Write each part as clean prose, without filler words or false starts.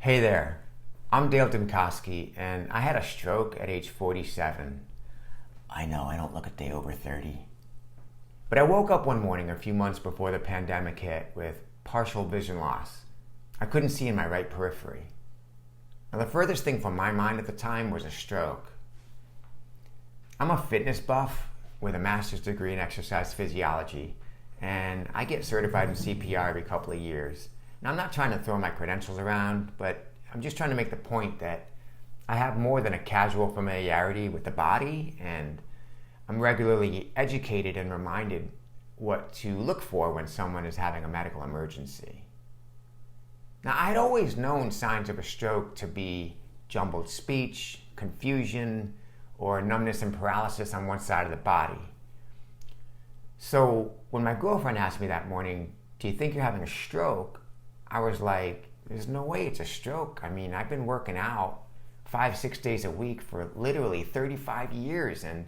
Hey there, I'm Dymkoski, and I had a stroke at age 47. I know, I don't look a day over 30. But I woke up one morning a few months before the pandemic hit with partial vision loss. I couldn't see in my right periphery. Now, the furthest thing from my mind at the time was a stroke. I'm a fitness buff with a master's degree in exercise physiology, and I get certified in CPR every couple of years. Now, I'm not trying to throw my credentials around, but I'm just trying to make the point that I have more than a casual familiarity with the body, and I'm regularly educated and reminded what to look for when someone is having a medical emergency. Now, I'd always known signs of a stroke to be jumbled speech, confusion, or numbness and paralysis on one side of the body. So when my girlfriend asked me that morning, "Do you think you're having a stroke?" I was like, there's no way it's a stroke. I mean, I've been working out 5-6 days a week for literally 35 years, and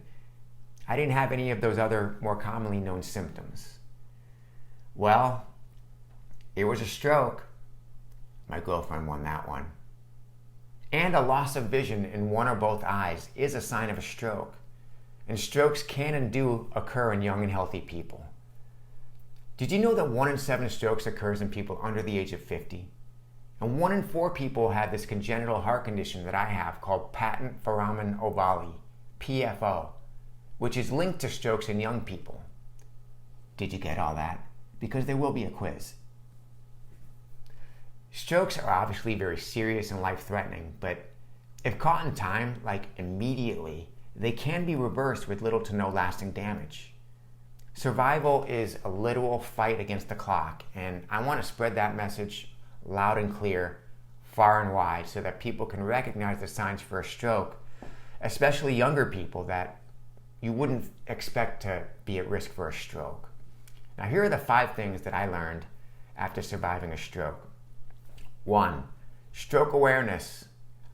I didn't have any of those other more commonly known symptoms. Well, it was a stroke. My girlfriend won that one. And a loss of vision in one or both eyes is a sign of a stroke. And strokes can and do occur in young and healthy people. Did you know that 1 in 7 strokes occurs in people under the age of 50? And 1 in 4 people have this congenital heart condition that I have called patent foramen ovale, PFO, which is linked to strokes in young people. Did you get all that? Because there will be a quiz. Strokes are obviously very serious and life-threatening, but if caught in time, like immediately, they can be reversed with little to no lasting damage. Survival is a literal fight against the clock, and I want to spread that message loud and clear, far and wide, so that people can recognize the signs for a stroke, especially younger people that you wouldn't expect to be at risk for a stroke. Now, here are the 5 things that I learned after surviving a stroke. 1, stroke awareness.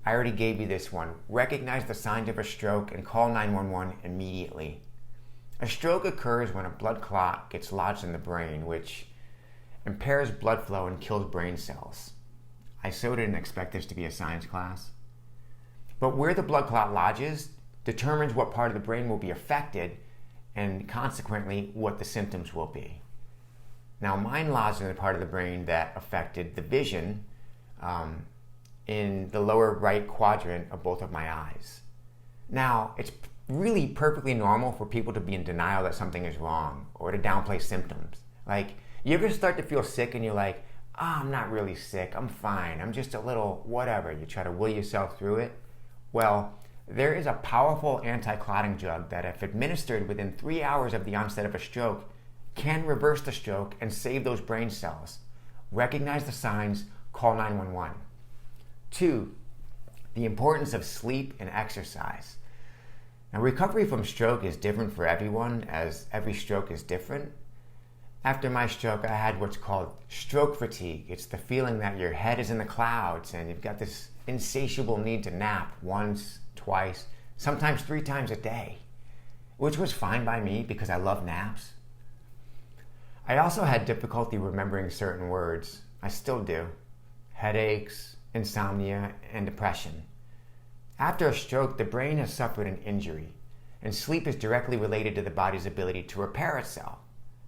I already gave you this one. Recognize the signs of a stroke and call 911 immediately. A stroke occurs when a blood clot gets lodged in the brain, which impairs blood flow and kills brain cells. I so didn't expect this to be a science class. But where the blood clot lodges determines what part of the brain will be affected and consequently what the symptoms will be. Now, mine lodged in the part of the brain that affected the vision in the lower right quadrant of both of my eyes. Now, it's really perfectly normal for people to be in denial that something is wrong or to downplay symptoms. Like, you ever start to feel sick and you're like, I'm not really sick, I'm fine, I'm just a little whatever. You try to will yourself through it. Well, there is a powerful anti-clotting drug that, if administered within 3 hours of the onset of a stroke, can reverse the stroke and save those brain cells. Recognize the signs, call 911. 2, the importance of sleep and exercise. Now, recovery from stroke is different for everyone, as every stroke is different. After my stroke, I had what's called stroke fatigue. It's the feeling that your head is in the clouds and you've got this insatiable need to nap once, twice, sometimes 3 times a day, which was fine by me because I love naps. I also had difficulty remembering certain words. I still do. Headaches, insomnia, and depression. After a stroke, the brain has suffered an injury, and sleep is directly related to the body's ability to repair itself,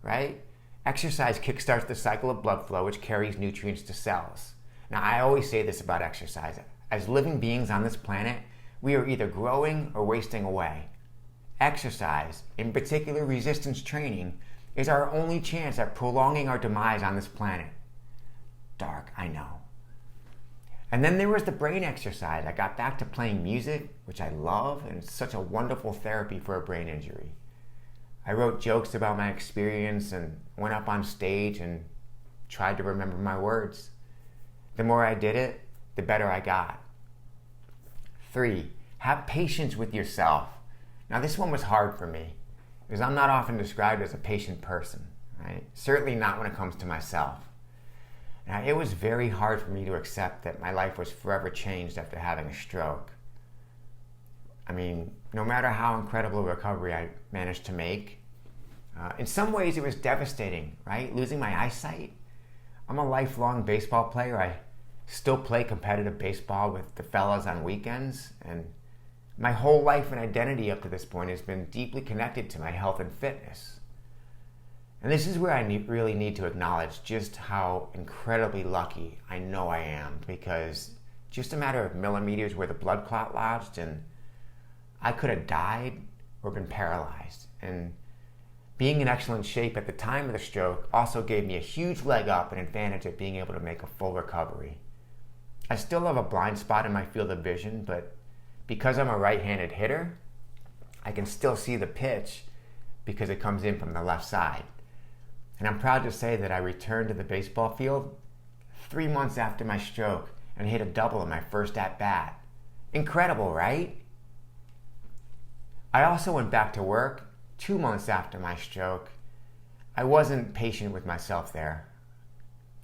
right? Exercise kickstarts the cycle of blood flow, which carries nutrients to cells. Now, I always say this about exercise. As living beings on this planet, we are either growing or wasting away. Exercise, in particular resistance training, is our only chance at prolonging our demise on this planet. Dark, I know. And then there was the brain exercise. I got back to playing music, which I love, and it's such a wonderful therapy for a brain injury. I wrote jokes about my experience and went up on stage and tried to remember my words. The more I did it, the better I got. 3, have patience with yourself. Now, this one was hard for me because I'm not often described as a patient person, right? Certainly not when it comes to myself. Now, it was very hard for me to accept that my life was forever changed after having a stroke. I mean, no matter how incredible a recovery I managed to make, in some ways it was devastating, right? Losing my eyesight. I'm a lifelong baseball player. I still play competitive baseball with the fellas on weekends, and my whole life and identity up to this point has been deeply connected to my health and fitness. And this is where I really need to acknowledge just how incredibly lucky I know I am, because just a matter of millimeters where the blood clot lodged, and I could have died or been paralyzed. And being in excellent shape at the time of the stroke also gave me a huge leg up and advantage at being able to make a full recovery. I still have a blind spot in my field of vision, but because I'm a right-handed hitter, I can still see the pitch because it comes in from the left side. And I'm proud to say that I returned to the baseball field 3 months after my stroke and hit a double in my first at-bat. Incredible, right? I also went back to work 2 months after my stroke. I wasn't patient with myself there.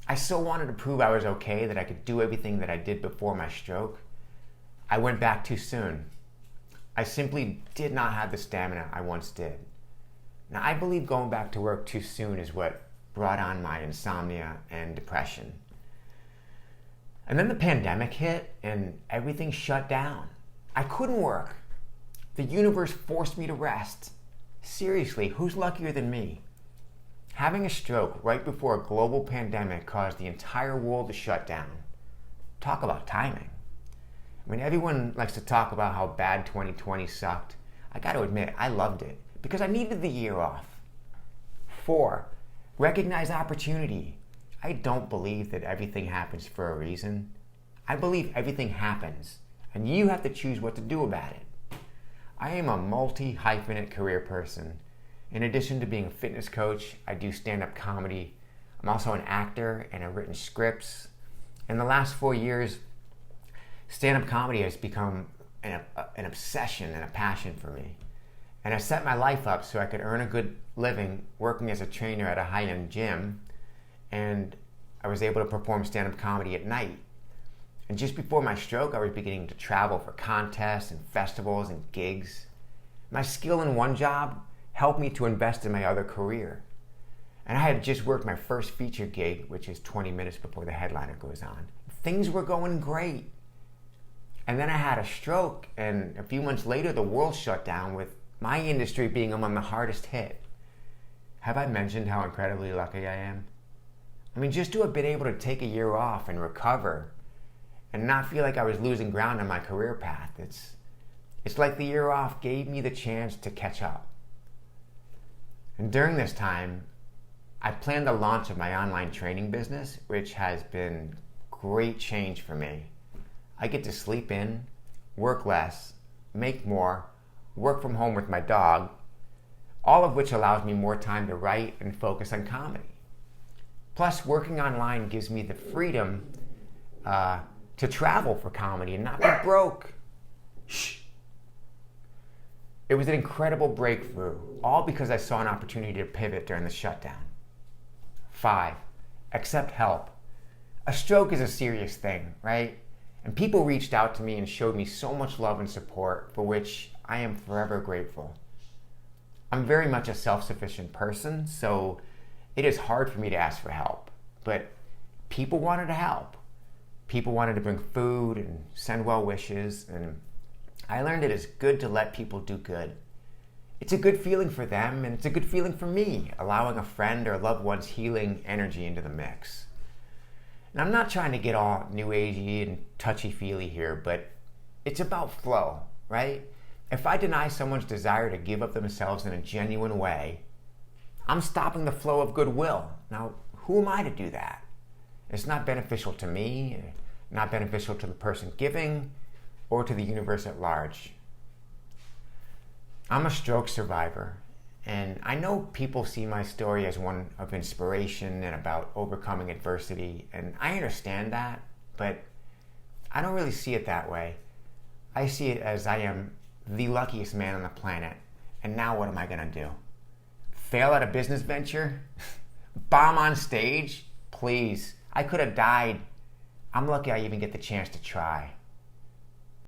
I so wanted to prove I was okay, that I could do everything that I did before my stroke. I went back too soon. I simply did not have the stamina I once did. Now, I believe going back to work too soon is what brought on my insomnia and depression. And then the pandemic hit and everything shut down. I couldn't work. The universe forced me to rest. Seriously, who's luckier than me? Having a stroke right before a global pandemic caused the entire world to shut down. Talk about timing. I mean, everyone likes to talk about how bad 2020 sucked. I got to admit, I loved it because I needed the year off. 4, recognize opportunity. I don't believe that everything happens for a reason. I believe everything happens, and you have to choose what to do about it. I am a multi-hyphenate career person. In addition to being a fitness coach, I do stand-up comedy. I'm also an actor and I've written scripts. In the last 4 years, stand-up comedy has become an obsession and a passion for me. And I set my life up so I could earn a good living working as a trainer at a high-end gym, and I was able to perform stand-up comedy at night. And just before my stroke, I was beginning to travel for contests and festivals and gigs. My skill in one job helped me to invest in my other career. And I had just worked my first feature gig, which is 20 minutes before the headliner goes on. Things were going great. And then I had a stroke, and a few months later, the world shut down, with my industry being among the hardest hit. Have I mentioned how incredibly lucky I am? I mean, just to have been able to take a year off and recover and not feel like I was losing ground on my career path. It's like the year off gave me the chance to catch up. And during this time, I planned the launch of my online training business, which has been great change for me. I get to sleep in, work less, make more, work from home with my dog, all of which allows me more time to write and focus on comedy. Plus, working online gives me the freedom to travel for comedy and not be broke. Shh. It was an incredible breakthrough, all because I saw an opportunity to pivot during the shutdown. 5, accept help. A stroke is a serious thing, right? And people reached out to me and showed me so much love and support, for which I am forever grateful. I'm very much a self-sufficient person, so it is hard for me to ask for help. But people wanted to help. People wanted to bring food and send well wishes, and I learned it is good to let people do good. It's a good feeling for them, and it's a good feeling for me, allowing a friend or loved one's healing energy into the mix. And I'm not trying to get all new agey and touchy-feely here, but it's about flow, right? If I deny someone's desire to give up themselves in a genuine way, I'm stopping the flow of goodwill. Now, who am I to do that? It's not beneficial to me, not beneficial to the person giving, or to the universe at large. I'm a stroke survivor, and I know people see my story as one of inspiration and about overcoming adversity, and I understand that, but I don't really see it that way. I see it as I am the luckiest man on the planet, and now what am I gonna do? Fail at a business venture? Bomb on stage? Please, I could have died. I'm lucky I even get the chance to try.